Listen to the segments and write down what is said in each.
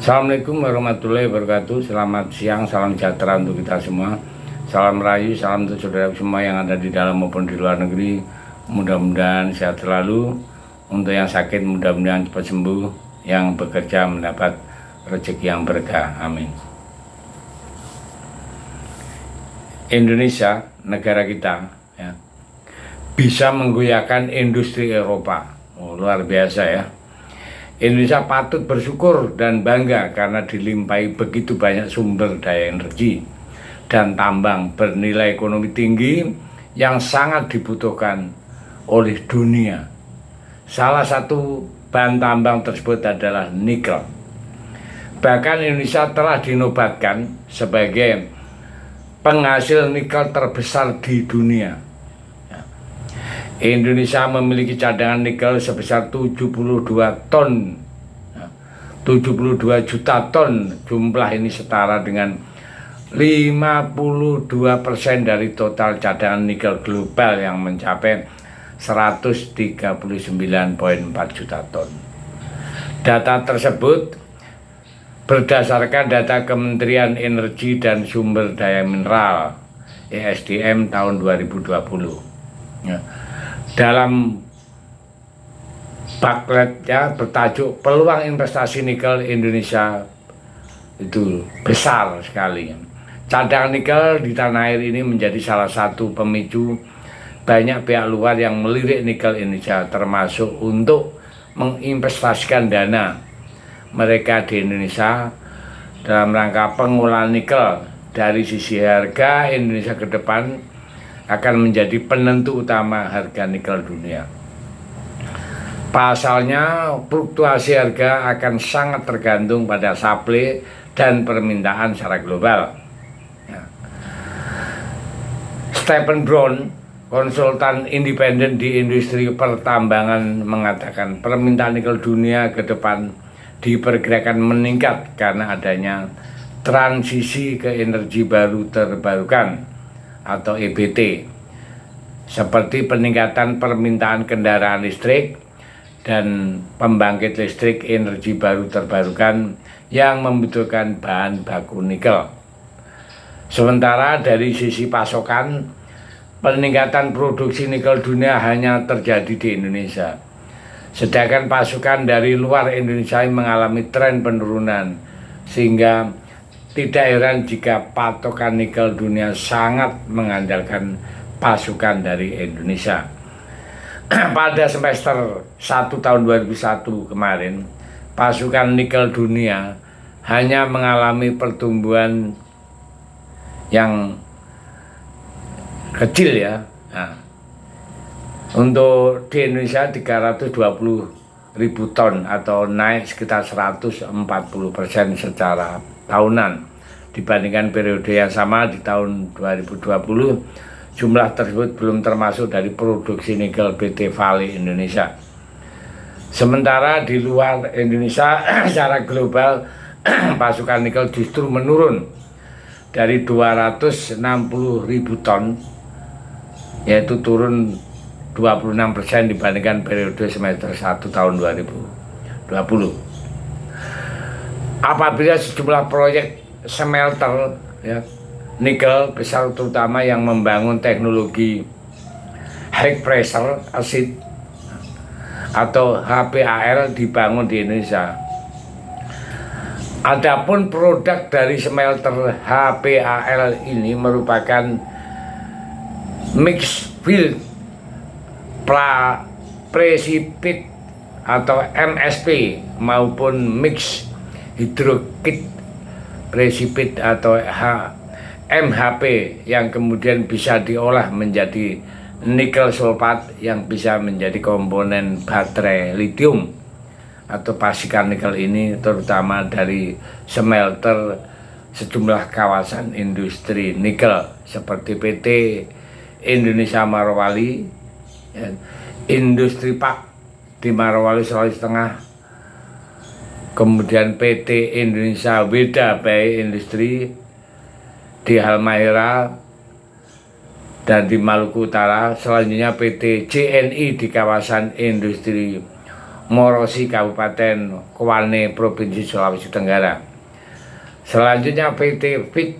Assalamualaikum warahmatullahi wabarakatuh. Selamat siang, salam sejahtera untuk kita semua. Salam rayu, salam untuk saudara semua yang ada di dalam maupun di luar negeri. Mudah-mudahan sehat selalu. Untuk yang sakit mudah-mudahan cepat sembuh. Yang bekerja mendapat rezeki yang berkah. Amin. Indonesia, negara kita, ya, bisa menggoyahkan industri Eropa. Luar biasa ya. Indonesia patut bersyukur dan bangga karena dilimpahi begitu banyak sumber daya energi dan tambang bernilai ekonomi tinggi yang sangat dibutuhkan oleh dunia. Salah satu bahan tambang tersebut adalah nikel. Bahkan Indonesia telah dinobatkan sebagai penghasil nikel terbesar di dunia. Indonesia memiliki cadangan nikel sebesar 72 ton, 72 juta ton. Jumlah ini setara dengan 52% dari total cadangan nikel global yang mencapai 139,4 juta ton. Data tersebut berdasarkan data Kementerian Energi dan Sumber Daya Mineral (ESDM) tahun 2020. Dalam bookletnya bertajuk peluang investasi nikel Indonesia itu besar sekali. Cadangan nikel di tanah air ini menjadi salah satu pemicu banyak pihak luar yang melirik nikel Indonesia, termasuk untuk menginvestasikan dana mereka di Indonesia dalam rangka pengolahan nikel. Dari sisi harga, Indonesia ke depan akan menjadi penentu utama harga nikel dunia. Pasalnya, fluktuasi harga akan sangat tergantung pada supply dan permintaan secara global. Stephen Brown, konsultan independen di industri pertambangan, mengatakan permintaan nikel dunia ke depan diperkirakan meningkat karena adanya transisi ke energi baru terbarukan atau EBT, seperti peningkatan permintaan kendaraan listrik dan pembangkit listrik energi baru terbarukan yang membutuhkan bahan baku nikel. Sementara dari sisi pasokan, peningkatan produksi nikel dunia hanya terjadi di Indonesia, sedangkan pasokan dari luar Indonesia mengalami tren penurunan, sehingga tidak heran jika patokan nikel dunia sangat mengandalkan pasukan dari Indonesia. Pada semester 1 tahun 2001 kemarin, pasukan nikel dunia hanya mengalami pertumbuhan yang kecil ya. Nah, untuk di Indonesia 320.000 ton atau naik sekitar 140% secara tahunan dibandingkan periode yang sama di tahun 2020. Jumlah tersebut belum termasuk dari produksi nikel PT Vale Indonesia. Sementara di luar Indonesia secara global pasukan nikel justru menurun dari 260.000 ton, yaitu turun 26% dibandingkan periode semester 1 tahun 2020. Apabila sejumlah proyek smelter ya, nikel besar terutama yang membangun teknologi high pressure acid atau HPAL dibangun di Indonesia. Adapun produk dari smelter HPAL ini merupakan mixed field precipitate atau MSP maupun mixed hydrokit precipitate atau MHP yang kemudian bisa diolah menjadi nikel sulfat yang bisa menjadi komponen baterai lithium atau pasokan nikel ini, terutama dari smelter sejumlah kawasan industri nikel seperti PT Indonesia Marwali, Industri Pak di Marwali Sulawesi Tengah, kemudian PT Indonesia Weda Bay Industri di Halmahera dan di Maluku Utara, selanjutnya PT JNI di kawasan industri Morosi Kabupaten Kowane Provinsi Sulawesi Tenggara. Selanjutnya PT Fit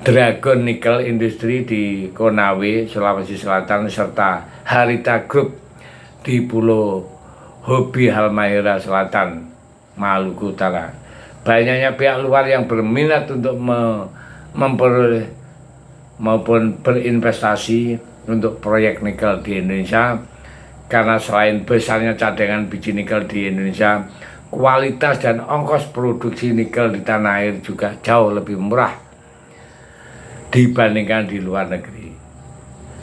Dragon Nickel Industri di Konawe, Sulawesi Selatan, serta Harita Group di Pulau Hobi Halmahera Selatan, Maluku Utara. Banyaknya pihak luar yang berminat untuk memperoleh maupun berinvestasi untuk proyek nikel di Indonesia, karena selain besarnya cadangan biji nikel di Indonesia, kualitas dan ongkos produksi nikel di tanah air juga jauh lebih murah dibandingkan di luar negeri.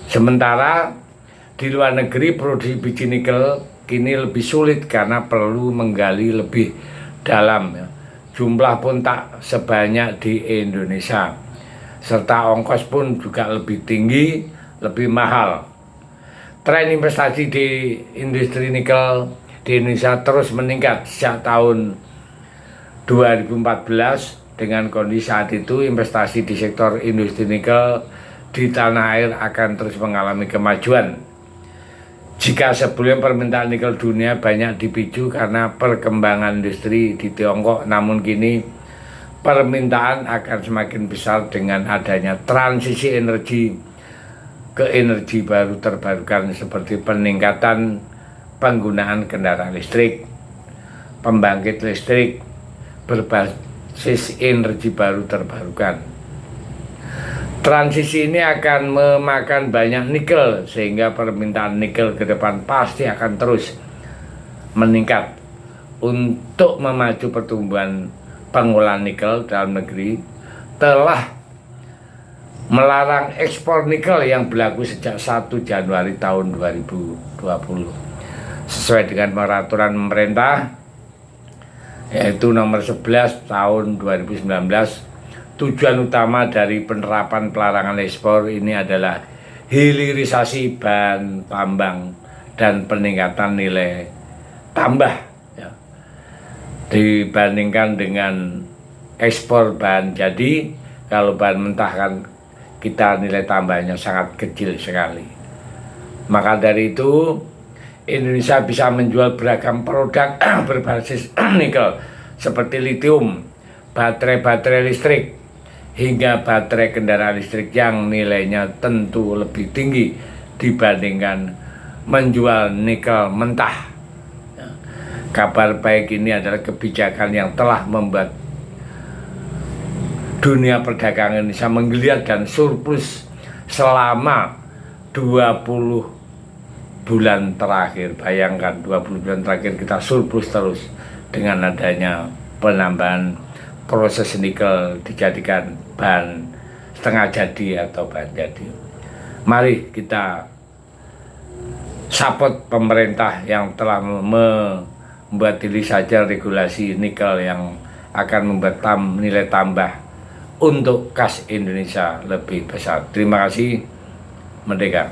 Sementara di luar negeri produksi biji nikel kini lebih sulit karena perlu menggali lebih dalam, ya. Jumlah pun tak sebanyak di Indonesia, serta ongkos pun juga lebih tinggi, lebih mahal. Tren investasi di industri nikel di Indonesia terus meningkat sejak tahun 2014. Dengan kondisi saat itu, investasi di sektor industri nikel di tanah air akan terus mengalami kemajuan. Jika sebelumnya permintaan nikel dunia banyak dipicu karena perkembangan industri di Tiongkok, namun kini permintaan akan semakin besar dengan adanya transisi energi ke energi baru terbarukan seperti peningkatan penggunaan kendaraan listrik, pembangkit listrik berbasis energi baru terbarukan. Transisi ini akan memakan banyak nikel, sehingga permintaan nikel ke depan pasti akan terus meningkat. Untuk memacu pertumbuhan pengolahan nikel dalam negeri, telah melarang ekspor nikel yang berlaku sejak 1 Januari tahun 2020. Sesuai dengan peraturan pemerintah, yaitu nomor 11 tahun 2019, tujuan utama dari penerapan pelarangan ekspor ini adalah hilirisasi bahan tambang dan peningkatan nilai tambah, ya, dibandingkan dengan ekspor bahan jadi. Kalau bahan mentah kan kita nilai tambahnya sangat kecil sekali. Maka dari itu Indonesia bisa menjual beragam produk berbasis nikel seperti litium, baterai listrik, hingga baterai kendaraan listrik yang nilainya tentu lebih tinggi dibandingkan menjual nikel mentah. Kabar baik ini adalah kebijakan yang telah membuat dunia perdagangan Indonesia menggeliat dan surplus selama 20 bulan terakhir. Bayangkan 20 bulan terakhir kita surplus terus dengan adanya penambahan proses nikel dijadikan bahan setengah jadi atau bahan jadi. Mari kita support pemerintah yang telah membuat diri saja regulasi nikel yang akan membuat nilai tambah untuk kas Indonesia lebih besar. Terima kasih. Merdeka.